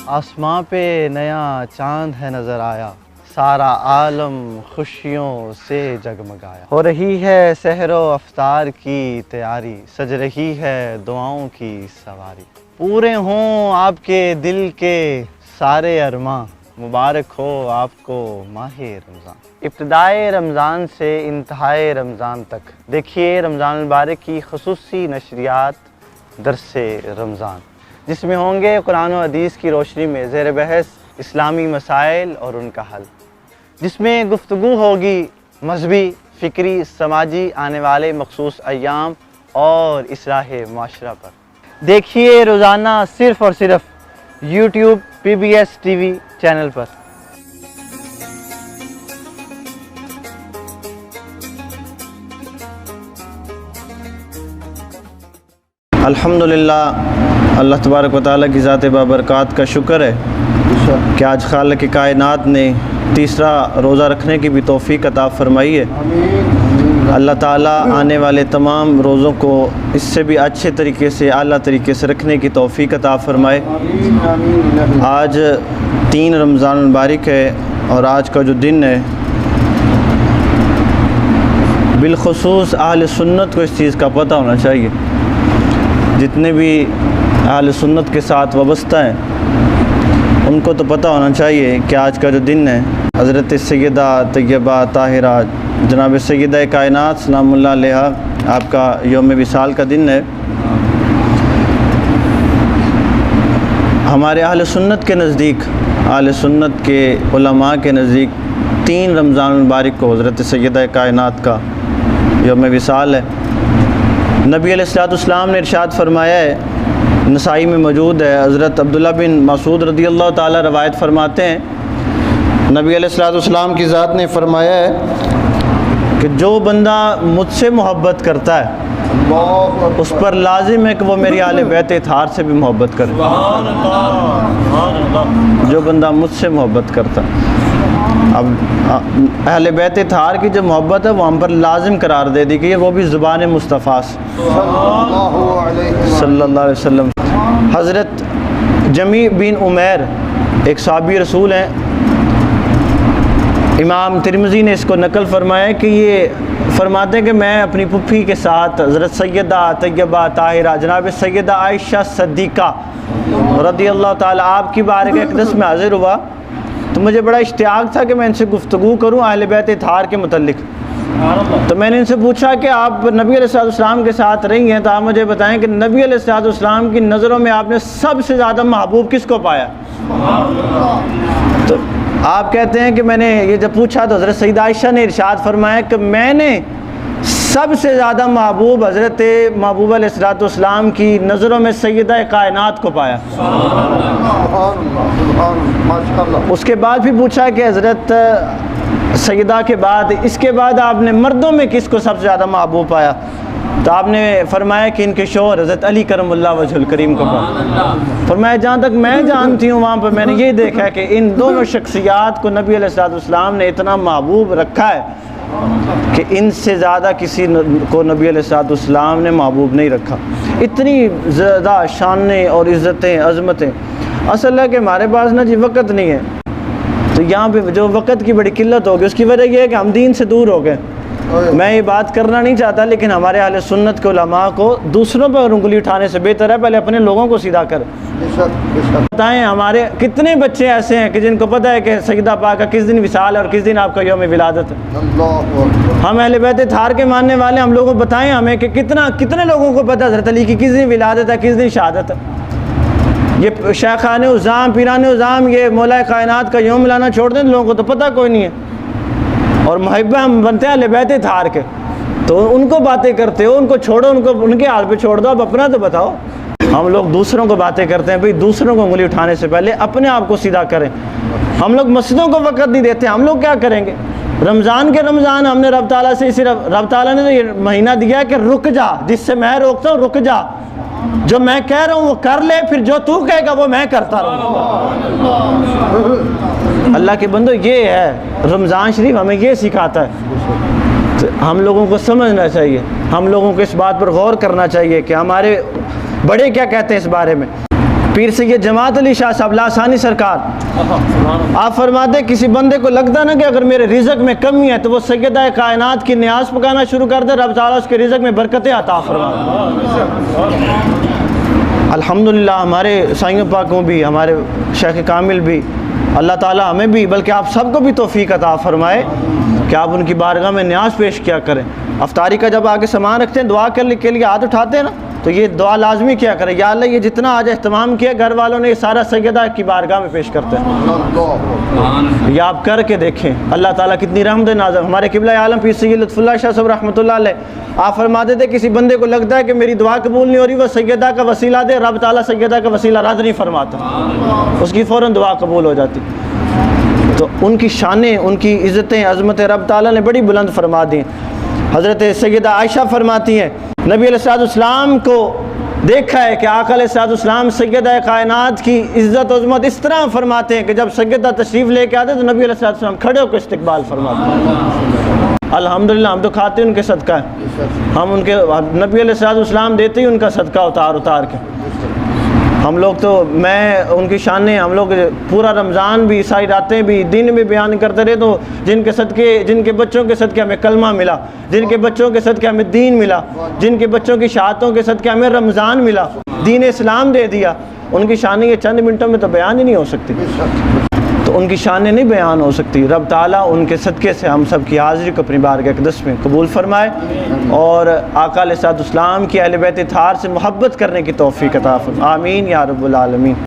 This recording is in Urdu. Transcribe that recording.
آسماں پہ نیا چاند ہے نظر آیا، سارا عالم خوشیوں سے جگمگایا۔ ہو رہی ہے سحر و افطار کی تیاری، سج رہی ہے دعاؤں کی سواری۔ پورے ہوں آپ کے دل کے سارے ارماں، مبارک ہو آپ کو ماہ رمضان۔ ابتدائے رمضان سے انتہائے رمضان تک دیکھیے رمضان المبارک کی خصوصی نشریات درس رمضان، جس میں ہوں گے قرآن و حدیث کی روشنی میں زیر بحث اسلامی مسائل اور ان کا حل، جس میں گفتگو ہوگی مذہبی، فکری، سماجی آنے والے مخصوص ایام اور اصلاح معاشرہ پر۔ دیکھیے روزانہ صرف اور صرف یوٹیوب PBS TV چینل پر۔ الحمدللہ، اللہ تبارک و تعالیٰ کی ذات بابرکات کا شکر ہے کہ آج خالق کائنات نے تیسرا روزہ رکھنے کی بھی توفیق عطا فرمائی ہے۔ اللہ تعالیٰ آنے والے تمام روزوں کو اس سے بھی اچھے طریقے سے، اعلیٰ طریقے سے رکھنے کی توفیق عطا فرمائے۔ آج 3 رمضان المبارک ہے اور آج کا جو دن ہے بالخصوص اہل سنت کو اس چیز کا پتہ ہونا چاہیے، جتنے بھی اہل سنت کے ساتھ وابستہ ہیں ان کو تو پتہ ہونا چاہیے کہ آج کا جو دن ہے حضرت سیدہ طیبہ طاہرہ جناب سیدہ کائنات سلام اللہ علیہا آپ کا یوم وصال کا دن ہے۔ ہمارے اہل سنت کے نزدیک، اہل سنت کے علماء کے نزدیک 3 رمضان المبارک کو حضرت سیدہ کائنات کا یوم وصال ہے۔ نبی علیہ السلام نے ارشاد فرمایا ہے، نسائی میں موجود ہے، حضرت عبداللہ بن مسعود رضی اللہ تعالیٰ روایت فرماتے ہیں، نبی علیہ السلام کی ذات نے فرمایا ہے کہ جو بندہ مجھ سے محبت کرتا ہے اس پر لازم ہے کہ وہ میری اہل بیت اطہار سے بھی محبت کرے۔ جو بندہ مجھ سے محبت کرتا ہے، اب اہل بیت اطہار کی جو محبت ہے وہ ہم پر لازم قرار دے دی گئی ہے، وہ بھی زبان مصطفیٰ سے صلی اللہ علیہ وسلم۔ حضرت جمی بن عمیر ایک صحابی رسول ہیں، امام ترمذی نے اس کو نقل فرمایا کہ یہ فرماتے ہیں کہ میں اپنی پھپھی کے ساتھ حضرت سیدہ طیبہ طاہرہ جناب سیدہ عائشہ صدیقہ رضی اللہ تعالیٰ آپ کی بارگاہ اقدس میں حاضر ہوا، تو مجھے بڑا اشتیاق تھا کہ میں ان سے گفتگو کروں اہل بیت اطہار کے متعلق۔ تو میں نے ان سے پوچھا کہ آپ نبی علیہ السلام کے ساتھ رہی ہیں، تو آپ مجھے بتائیں کہ نبی علیہ السلام کی نظروں میں آپ نے سب سے زیادہ محبوب کس کو پایا؟ تو آپ کہتے ہیں کہ میں نے یہ جب پوچھا تو حضرت سیدہ عائشہ نے ارشاد فرمایا کہ میں نے سب سے زیادہ محبوب حضرت محبوب علیہ السلام کی نظروں میں سیدہ کائنات کو پایا۔ اس کے بعد بھی پوچھا کہ حضرت سیدہ کے بعد، اس کے بعد آپ نے مردوں میں کس کو سب سے زیادہ محبوب پایا؟ تو آپ نے فرمایا کہ ان کے شوہر حضرت علی کرم اللہ وجہ الکریم کو پایا۔ فرمایا جہاں تک میں جانتی ہوں وہاں پر میں نے یہ دیکھا کہ ان دونوں شخصیات کو نبی علیہ السلام نے اتنا محبوب رکھا ہے کہ ان سے زیادہ کسی کو نبی علیہ السلام نے محبوب نہیں رکھا۔ اتنی زیادہ شانیں اور عزتیں، عظمتیں۔ اصل ہے کہ ہمارے پاس نا جی وقت نہیں ہے، تو یہاں پہ جو وقت کی بڑی قلت ہوگی اس کی وجہ یہ ہے کہ ہم دین سے دور ہو گئے۔ میں یہ بات کرنا نہیں چاہتا، لیکن ہمارے اہل سنت کے علماء کو دوسروں پر انگلی اٹھانے سے بہتر ہے پہلے اپنے لوگوں کو سیدھا کر بتائیں۔ ہمارے کتنے بچے ایسے ہیں کہ جن کو پتہ ہے کہ سیدہ پاک کا کس دن وصال ہے اور کس دن آپ کا یوم ولادت ہے؟ ہم اہل بیت اطہار کے ماننے والے، ہم لوگوں کو بتائیں ہمیں کہ کتنے لوگوں کو پتہ ہے حضرت علی کی کس دن ولادت ہے، کس دن شہادت ہے؟ یہ شیخان عظام، پیران عظام یہ مولا کائنات کا یوم لانا چھوڑ دیں، لوگوں کو تو پتہ کوئی نہیں ہے، اور محبہ ہم بنتے ہیں اہل بیت اطہار کے، تو ان کو باتیں کرتے ہو، ان کو چھوڑو، ان کو ان کے حال پہ چھوڑ دو، اب اپنا تو بتاؤ۔ ہم لوگ دوسروں کو باتیں کرتے ہیں، بھئی دوسروں کو انگلی اٹھانے سے پہلے اپنے آپ کو سیدھا کریں۔ ہم لوگ مسجدوں کو وقت نہیں دیتے، ہم لوگ کیا کریں گے؟ رمضان کے رمضان ہم نے رب تعالیٰ سے صرف رب تعالیٰ نے تو یہ مہینہ دیا کہ رک جا، جس سے میں روکتا ہوں رک جا، جو میں کہہ رہا ہوں وہ کر لے، پھر جو تو کہے گا وہ میں کرتا رہوں گا۔ اللہ کے بندو یہ ہے رمضان شریف، ہمیں یہ سکھاتا ہے۔ تو ہم لوگوں کو سمجھنا چاہیے، ہم لوگوں کو اس بات پر غور کرنا چاہیے کہ ہمارے بڑے کیا کہتے ہیں اس بارے میں۔ پیر سید جماعت علی شاہ صاحب لاسانی سرکار آپ فرماتے کسی بندے کو لگتا نا کہ اگر میرے رزق میں کمی ہے تو وہ سیدہ کائنات کی نیاز پکانا شروع کر دے، رب تعالیٰ اس کے رزق میں برکتیں عطا فرماتے۔ الحمدللہ ہمارے سائیوں پاکوں بھی، ہمارے شیخ کامل بھی، اللہ تعالیٰ ہمیں بھی بلکہ آپ سب کو بھی توفیق عطا فرمائے کہ آپ ان کی بارگاہ میں نیاز پیش کیا کریں۔ افطاری کا جب آگے سامان رکھتے ہیں، دعا کرنے کے لیے ہاتھ اٹھاتے ہیں نا، تو یہ دعا لازمی کیا کریں، یا اللہ یہ جتنا آج اہتمام کیا گھر والوں نے، یہ سارا سیدہ کی بارگاہ میں پیش کرتے ہیں۔ یہ آپ کر کے دیکھیں اللہ تعالیٰ کتنی رحمت نازل۔ ہمارے قبلہ عالم پیر سید لطف اللہ شاہ صاحب رحمۃ اللہ علیہ آپ فرماتے تھے کسی بندے کو لگتا ہے کہ میری دعا قبول نہیں ہو رہی، وہ سیدہ کا وسیلہ دے، رب تعالیٰ سیدہ کا وسیلہ رد نہیں فرماتا، اس کی فوراً دعا قبول ہو جاتی۔ تو ان کی شانیں، ان کی عزتیں، عظمت رب تعالیٰ نے بڑی بلند فرما دی۔ حضرت سیدہ عائشہ فرماتی ہیں نبی علیہ السلام کو دیکھا ہے کہ آقا علیہ السلام سیدہ کائنات کی عزت و عظمت اس طرح فرماتے ہیں کہ جب سیدہ تشریف لے کے آتے تو نبی علیہ السلام کھڑے ہو کے استقبال فرماتے ہیں۔ الحمدللہ ہم تو کھاتے ان کے صدقہ ہیں، ہم ان کے نبی علیہ السلام دیتے ہی ان کا صدقہ اتار کے۔ ہم لوگ تو میں ان کی شانیں، ہم لوگ پورا رمضان بھی، ساری راتیں بھی، دن بھی بیان کرتے رہے، تو جن کے صدقے، جن کے بچوں کے صدقے ہمیں کلمہ ملا، جن کے بچوں کے صدقے ہمیں دین ملا، جن کے بچوں کی شہادتوں کے صدقے ہمیں رمضان ملا، دین اسلام دے دیا، ان کی شانیں یہ چند منٹوں میں تو بیان ہی نہیں ہو سکتی، تو ان کی شانیں نہیں بیان ہو سکتی۔ رب تعالیٰ ان کے صدقے سے ہم سب کی حاضری کو اپنی بارگاہ اقدس میں قبول فرمائے اور آقا علیہ السلام کی اہل بیت اطہار سے محبت کرنے کی توفیق عطا فرمائے۔ آمین یا رب العالمین۔